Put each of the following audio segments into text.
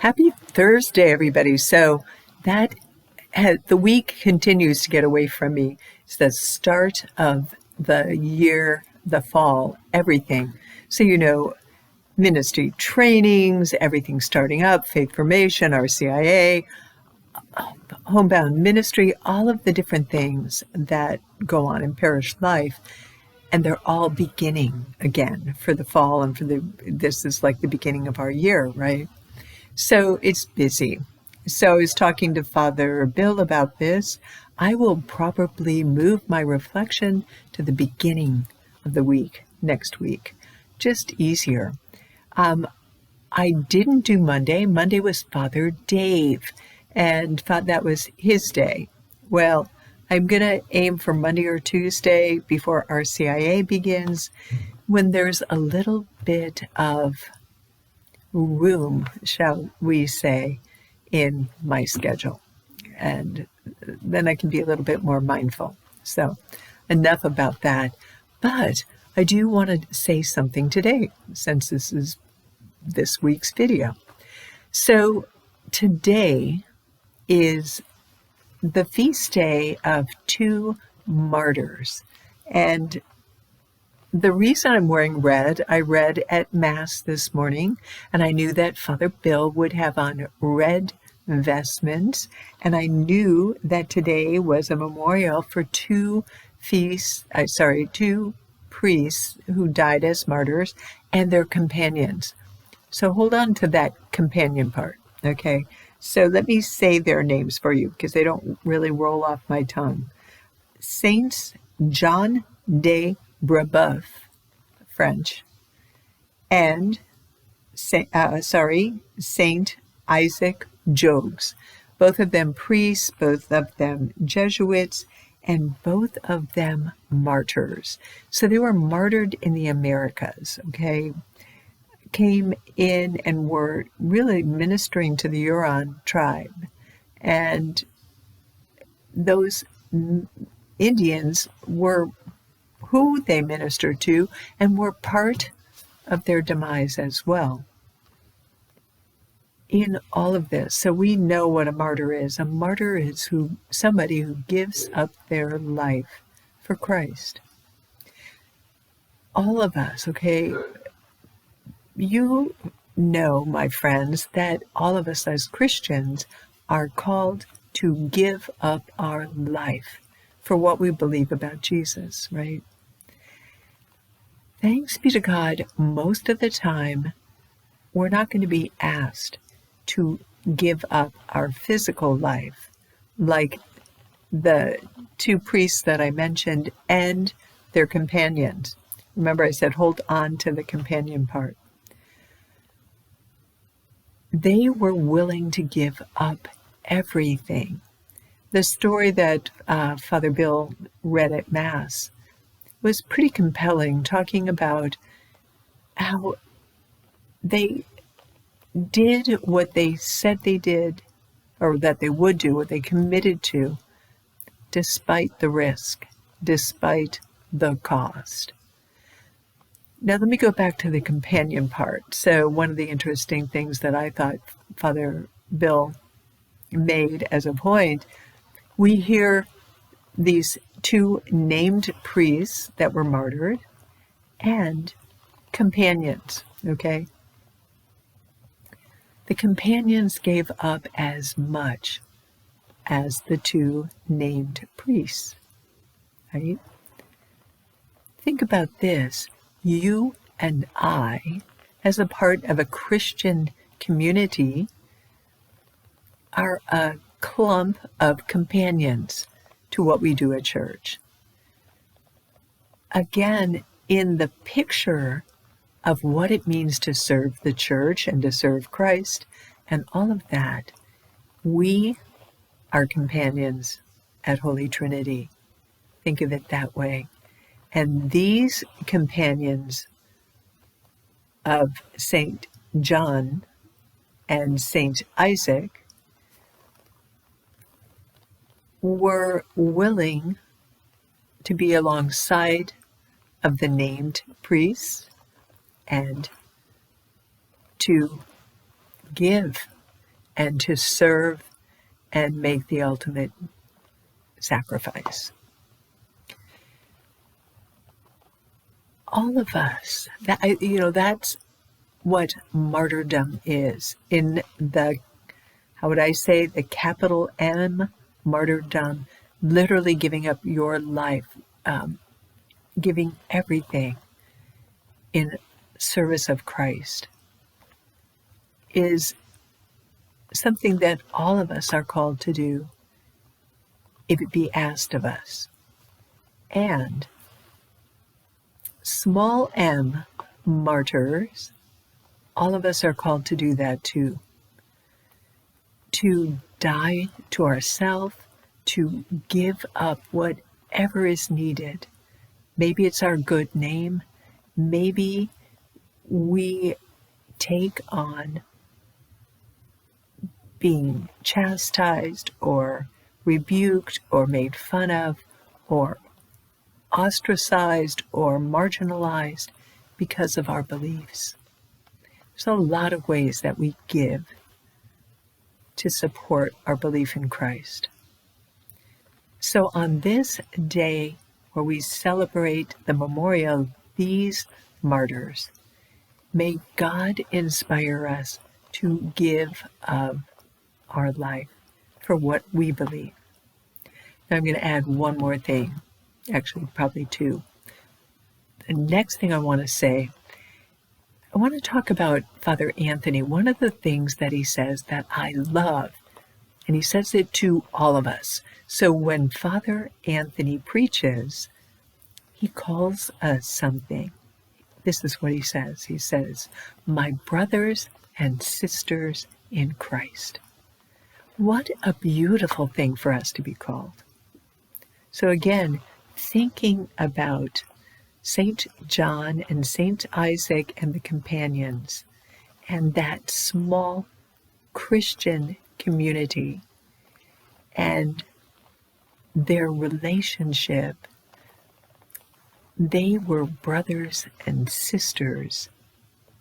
Happy Thursday, everybody. So the week continues to get away from me. It's the start of the year, the fall, everything. So, ministry trainings, everything starting up, faith formation, RCIA, homebound ministry, all of the different things that go on in parish life. And they're all beginning again for the fall and this is like the beginning of our year, right? So it's busy. So I was talking to Father Bill about this. I will probably move my reflection to the beginning of the week, next week. Just easier. I didn't do Monday. Monday was Father Dave, and thought that was his day. Well, I'm going to aim for Monday or Tuesday before RCIA begins, when there's a little bit of room, shall we say, in my schedule. And then I can be a little bit more mindful. So enough about that. But I do want to say something today, since this is this week's video. So today is the feast day of two martyrs. And the reason I'm wearing red, I read at Mass this morning, and I knew that Father Bill would have on red vestments, and I knew that today was a memorial for two priests who died as martyrs and their companions. So hold on to that companion part, okay? So let me say their names for you, because they don't really roll off my tongue. Saints John de Brébeuf, French, and Saint Isaac Jogues. Both of them priests, both of them Jesuits, and both of them martyrs. So they were martyred in the Americas, okay? Came in and were really ministering to the Huron tribe. And those Indians were who they ministered to and were part of their demise as well in all of this. So we know what a martyr is. A martyr is somebody who gives up their life for Christ. All of us, okay? You know, my friends, that all of us as Christians are called to give up our life for what we believe about Jesus, right? Thanks be to God, most of the time, we're not going to be asked to give up our physical life, like the two priests that I mentioned and their companions. Remember, I said hold on to the companion part. They were willing to give up everything. The story that Father Bill read at Mass was pretty compelling, talking about how they did what they said they did, or that they would do, what they committed to, despite the risk, despite the cost. Now, let me go back to the companion part. So one of the interesting things that I thought Father Bill made as a point, we hear these two named priests that were martyred and companions, okay? The companions gave up as much as the two named priests, right? Think about this. You and I, as a part of a Christian community, are a clump of companions to what we do at church. Again, in the picture of what it means to serve the church and to serve Christ and all of that, we are companions at Holy Trinity. Think of it that way. And these companions of Saint John and Saint Isaac were willing to be alongside of the named priests and to give and to serve and make the ultimate sacrifice. All of us, that's what martyrdom is. In the, how would I say, the capital M, martyrdom, literally giving up your life, giving everything in service of Christ, is something that all of us are called to do if it be asked of us. And small m, martyrs, all of us are called to do that too. To die to ourselves, to give up whatever is needed. Maybe it's our good name. Maybe we take on being chastised or rebuked or made fun of or ostracized or marginalized because of our beliefs. There's a lot of ways that we give to support our belief in Christ. So on this day where we celebrate the memorial of these martyrs, may God inspire us to give of our life for what we believe. Now I'm going to add one more thing, actually probably two. The next thing I want to say, I want to talk about Father Anthony. One of the things that he says that I love, and he says it to all of us. So when Father Anthony preaches, he calls us something. This is what he says. He says, "My brothers and sisters in Christ." What a beautiful thing for us to be called. So again, thinking about St. John and St. Isaac and the companions and that small Christian community and their relationship, they were brothers and sisters,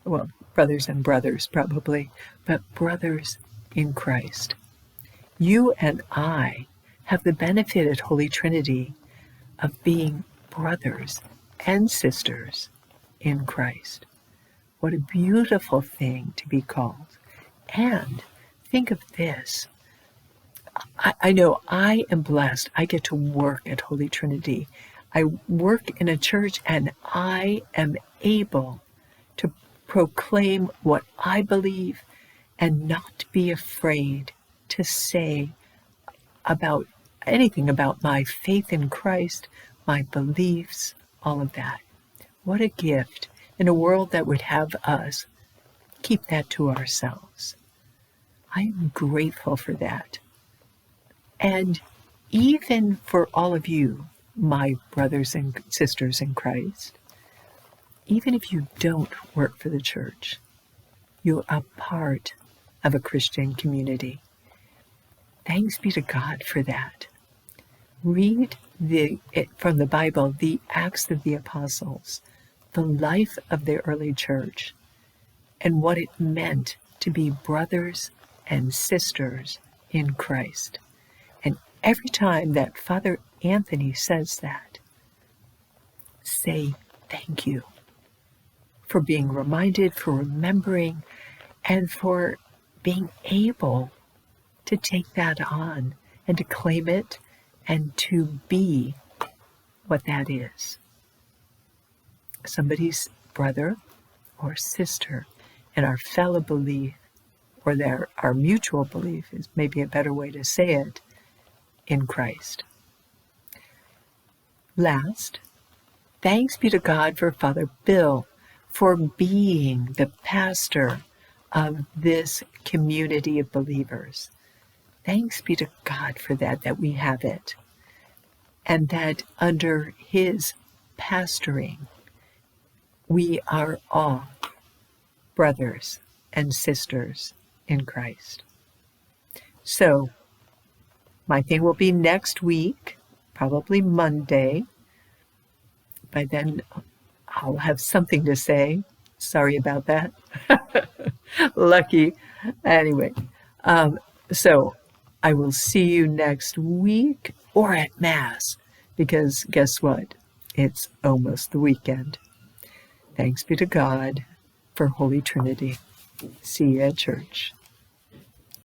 well, brothers and brothers probably, but brothers in Christ. You and I have the benefit at Holy Trinity of being brothers and sisters in Christ. What a beautiful thing to be called. And think of this. I know I am blessed. I get to work at Holy Trinity. I work in a church and I am able to proclaim what I believe and not be afraid to say about anything about my faith in Christ, my beliefs, all of that. What a gift in a world that would have us keep that to ourselves. I am grateful for that. And even for all of you, my brothers and sisters in Christ, even if you don't work for the church, you're a part of a Christian community. Thanks be to God for that. Read from the Bible, the Acts of the Apostles, the life of the early church, and what it meant to be brothers and sisters in Christ. And every time that Father Anthony says that, say thank you for being reminded, for remembering, and for being able to take that on and to claim it and to be what that is. Somebody's brother or sister in our fellow belief, or our mutual belief is maybe a better way to say it, in Christ. Last, thanks be to God for Father Bill for being the pastor of this community of believers. Thanks be to God for that we have it. And that under his pastoring, we are all brothers and sisters in Christ. So, my thing will be next week, probably Monday. By then, I'll have something to say. Sorry about that. Lucky. Anyway, So I will see you next week or at Mass, because guess what? It's almost the weekend. Thanks be to God for Holy Trinity. See you at church.